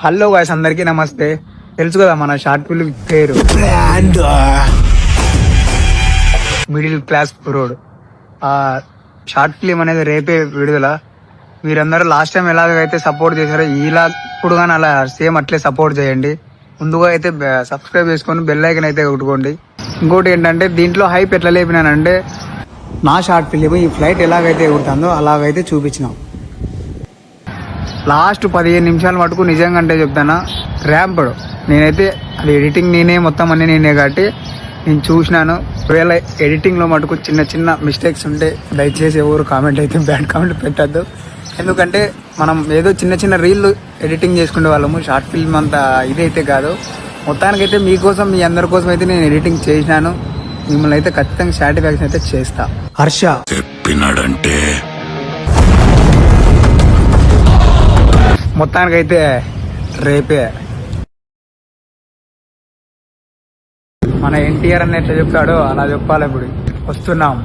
Hello guys, అందరికీ నమస్తే. తెలుసు కదా మన షార్ట్ ఫిల్మ్ పేరు మిడిల్ క్లాస్ కుర్రోడ్. ఆ షార్ట్ ఫిలిం అనేది రేపే విడుదల. మీరందరూ లాస్ట్ టైం ఎలాగైతే సపోర్ట్ చేశారో ఇలా ఇప్పుడు కానీ అలా సేమ్ అట్లే సపోర్ట్ చేయండి. ముందుగా అయితే సబ్స్క్రైబ్ చేసుకొని బెల్ ఐకన్ అయితే కొట్టుకోండి. ఇంకోటి ఏంటంటే దీంట్లో హైప్ ఎట్లా లేపినానంటే నా షార్ట్ ఫిలిం ఈ ఫ్లైట్ ఎలాగైతే ఎగురుతుందో అలాగైతే చూపించినాం. లాస్ట్ 15 నిమిషాల మటుకు నిజంగా అంటే చెప్తానా ర్యాంప్డ్. నేనైతే అది ఎడిటింగ్ నేనే మొత్తం అన్ని నేనే కాబట్టి నేను చూసినాను. ఒకవేళ ఎడిటింగ్లో మటుకు చిన్న చిన్న మిస్టేక్స్ ఉంటే దయచేసి ఎవరు కామెంట్ అయితే బ్యాడ్ కామెంట్ పెట్టద్దు. ఎందుకంటే మనం ఏదో చిన్న చిన్న రీల్ ఎడిటింగ్ చేసుకునే వాళ్ళము, షార్ట్ ఫిల్మ్ అంత ఇదైతే కాదు. మొత్తానికైతే మీకోసం మీ అందరి కోసం అయితే నేను ఎడిటింగ్ చేసినాను. మిమ్మల్ని అయితే ఖచ్చితంగా సాటిస్ఫాక్షన్ అయితే చేస్తా. హర్ష చెప్పినాడంటే మొత్తానికైతే రేపే మన ఎన్టీఆర్ అని ఎట్లా చెప్తాడో అలా చెప్పాలి. ఇప్పుడు వస్తున్నాం.